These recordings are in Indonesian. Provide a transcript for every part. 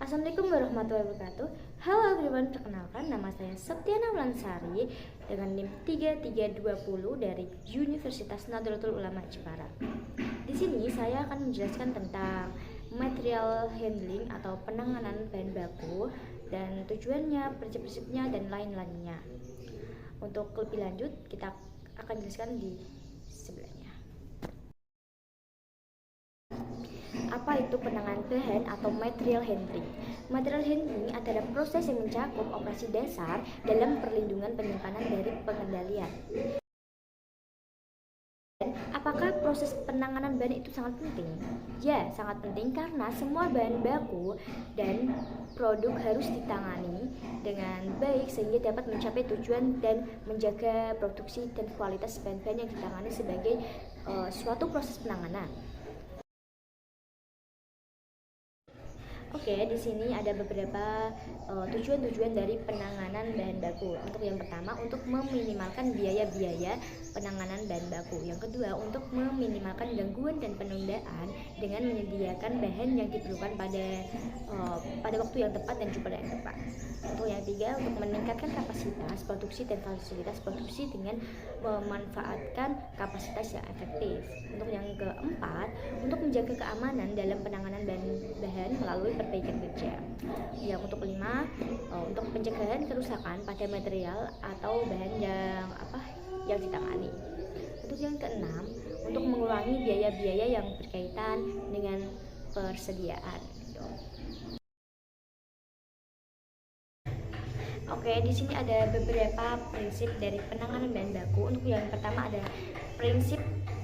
Assalamualaikum warahmatullahi wabarakatuh. Halo everyone, perkenalkan nama saya Septiana Melansari dengan NIM 3320 dari Universitas Nahdlatul Ulama Jepara. Di sini saya akan menjelaskan tentang material handling atau penanganan bahan baku dan tujuannya, prinsip-prinsipnya dan lain-lainnya. Untuk lebih lanjut kita akan jelaskan di sebelahnya. Apa itu penanganan bahan atau material handling? Material handling adalah proses yang mencakup operasi dasar dalam perlindungan penyimpanan dari pengendalian. Apakah proses penanganan bahan itu sangat penting? Ya, sangat penting karena semua bahan baku dan produk harus ditangani dengan baik sehingga dapat mencapai tujuan dan menjaga produksi dan kualitas bahan-bahan yang ditangani sebagai suatu proses penanganan. Oke, di sini ada beberapa tujuan-tujuan dari penanganan bahan baku. Untuk yang pertama, untuk meminimalkan biaya-biaya penanganan bahan baku. Yang kedua, untuk meminimalkan gangguan dan penundaan dengan menyediakan bahan yang diperlukan pada waktu yang tepat dan jumlah yang tepat. Untuk yang ketiga, untuk meningkatkan kapasitas produksi dan fasilitas produksi dengan memanfaatkan kapasitas yang efektif. Untuk yang keempat, untuk menjaga keamanan dalam penanganan bahan melalui perbaikan kerja. Yang untuk kelima, untuk pencegahan kerusakan pada material atau bahan yang ditangani. Untuk yang keenam, untuk mengurangi biaya-biaya yang berkaitan dengan persediaan. Oke, di sini ada beberapa prinsip dari penanganan bahan baku. Untuk yang pertama ada prinsip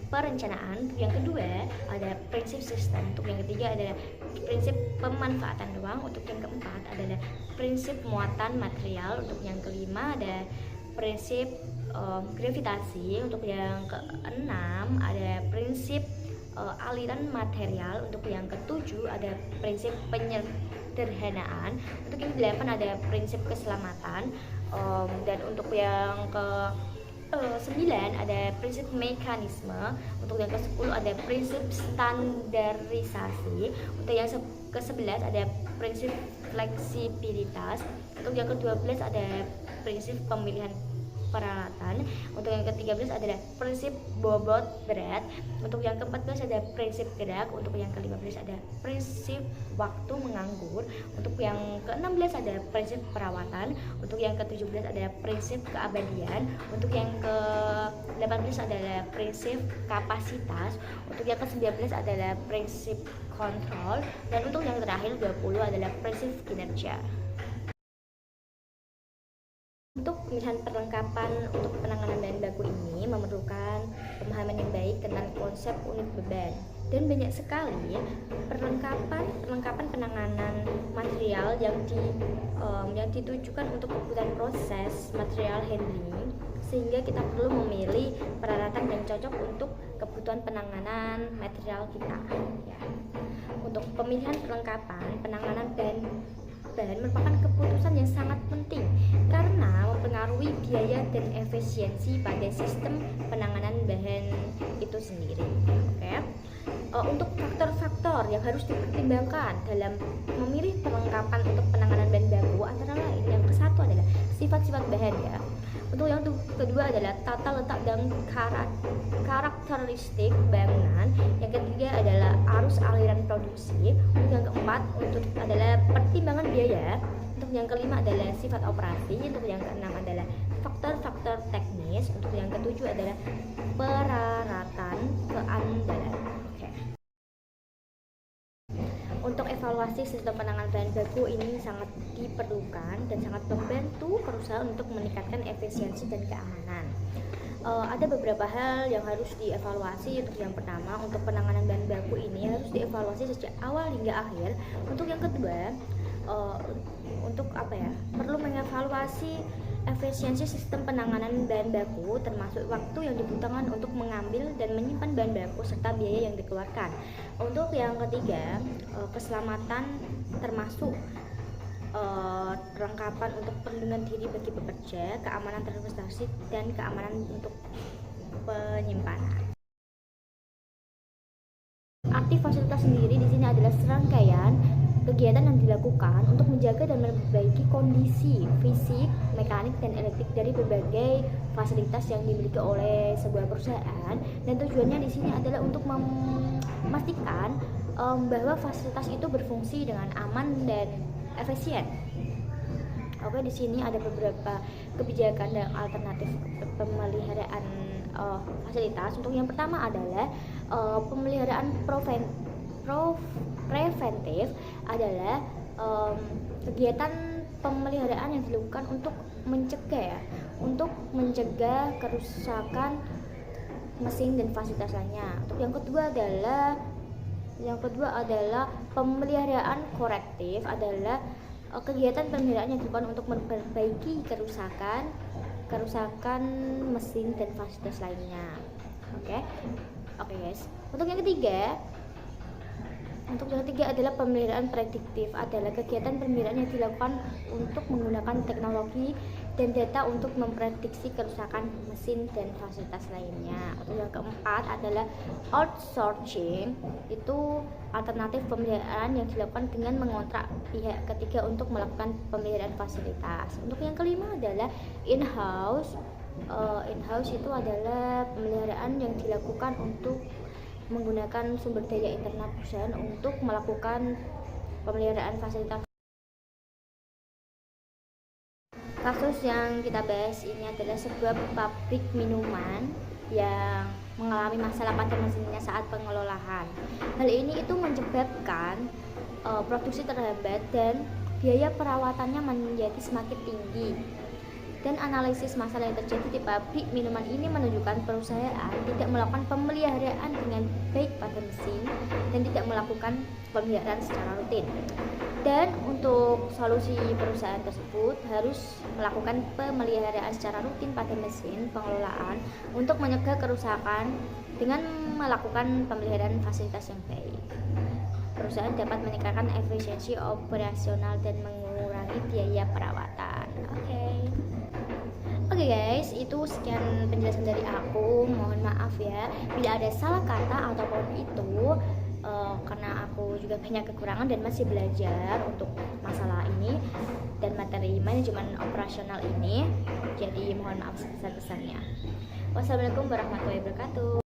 perencanaan, untuk yang kedua ada prinsip sistem, untuk yang ketiga ada prinsip pemanfaatan ruang, untuk yang keempat adalah prinsip muatan material, untuk yang kelima ada prinsip gravitasi, untuk yang keenam ada prinsip aliran material, untuk yang ketujuh ada prinsip penyederhanaan, untuk yang delapan ada prinsip keselamatan, dan untuk yang ke 9 ada prinsip mekanisme, untuk yang ke-10 ada prinsip standarisasi, untuk yang ke-11 ada prinsip fleksibilitas, untuk yang ke-12 ada prinsip pemilihan peralatan, untuk yang ke-13 adalah prinsip bobot berat, untuk yang ke-14 ada prinsip gerak, untuk yang ke-15 ada prinsip waktu menganggur, untuk yang ke-16 ada prinsip perawatan, untuk yang ke-17 ada prinsip keabadian, untuk yang ke-18 adalah prinsip kapasitas, untuk yang ke-19 adalah prinsip kontrol, dan untuk yang terakhir 20 adalah prinsip kinerja. Untuk pemilihan perlengkapan untuk penanganan bahan baku ini memerlukan pemahaman yang baik tentang konsep unit beban, dan banyak sekali perlengkapan penanganan material yang ditujukan untuk kebutuhan proses material handling, sehingga kita perlu memilih peralatan yang cocok untuk kebutuhan penanganan material kita. Untuk pemilihan perlengkapan penanganan bahan merupakan keputusan yang sangat penting karena mempengaruhi biaya dan efisiensi pada sistem penanganan bahan itu sendiri. Untuk faktor-faktor yang harus dipertimbangkan dalam memilih perlengkapan untuk penanganan bahan baku antara lain, yang ke-1 adalah sifat-sifat bahan ya. Untuk yang kedua adalah tata letak dan karakteristik bangunan. Yang ketiga adalah arus aliran produksi. Untuk yang keempat adalah pertimbangan biaya. Untuk yang kelima adalah sifat operasi. Untuk yang keenam adalah faktor-faktor teknis. Untuk yang ketujuh adalah peraratan keandalan. Untuk evaluasi sistem penanganan bahan baku ini sangat diperlukan dan sangat membantu perusahaan untuk meningkatkan efisiensi dan keamanan. Ada beberapa hal yang harus dievaluasi. Untuk yang pertama, untuk penanganan bahan baku ini harus dievaluasi sejak awal hingga akhir. Untuk yang kedua, perlu mengevaluasi efisiensi sistem penanganan bahan baku, termasuk waktu yang dibutuhkan untuk mengambil dan menyimpan bahan baku serta biaya yang dikeluarkan. Untuk yang ketiga, keselamatan termasuk perlengkapan untuk perlindungan diri bagi pekerja, keamanan transportasi, dan keamanan untuk penyimpanan. Arti fasilitas sendiri di sini adalah serangkaian kegiatan yang dilakukan untuk menjaga dan memperbaiki kondisi fisik, mekanik, dan elektrik dari berbagai fasilitas yang dimiliki oleh sebuah perusahaan. Dan tujuannya di sini adalah untuk memastikan bahwa fasilitas itu berfungsi dengan aman dan efisien. Oke, di sini ada beberapa kebijakan dan alternatif pemeliharaan fasilitas. Untuk yang pertama adalah pemeliharaan preventif adalah kegiatan pemeliharaan yang dilakukan untuk mencegah kerusakan mesin dan fasilitas lainnya. Untuk yang kedua adalah pemeliharaan korektif adalah kegiatan pemeliharaan yang dilakukan untuk memperbaiki kerusakan mesin dan fasilitas lainnya. Oke guys. Untuk yang ketiga adalah pemeliharaan prediktif adalah kegiatan pemeliharaan yang dilakukan untuk menggunakan teknologi dan data untuk memprediksi kerusakan mesin dan fasilitas lainnya. Untuk yang keempat adalah outsourcing, itu alternatif pemeliharaan yang dilakukan dengan mengontrak pihak ketiga untuk melakukan pemeliharaan fasilitas. Untuk yang kelima adalah in-house. In-house itu adalah pemeliharaan yang dilakukan untuk menggunakan sumber daya internal perusahaan untuk melakukan pemeliharaan fasilitas. Kasus yang kita bahas ini adalah sebuah pabrik minuman yang mengalami masalah pada mesinnya saat pengelolaan. Hal ini itu menyebabkan produksi terhambat dan biaya perawatannya menjadi semakin tinggi. Dan analisis masalah yang terjadi di pabrik minuman ini menunjukkan perusahaan tidak melakukan pemeliharaan dengan baik pada mesin dan tidak melakukan pemeliharaan secara rutin. Dan untuk solusi, perusahaan tersebut harus melakukan pemeliharaan secara rutin pada mesin pengelolaan untuk mencegah kerusakan dengan melakukan pemeliharaan fasilitas yang baik. Perusahaan dapat meningkatkan efisiensi operasional dan mengurangi biaya perawatan. Oke guys, itu sekian penjelasan dari aku. Mohon maaf ya bila ada salah kata ataupun itu karena aku juga banyak kekurangan dan masih belajar untuk masalah ini dan materi manajemen operasional ini. Jadi mohon maaf sebesar-besarnya. Wassalamualaikum warahmatullahi wabarakatuh.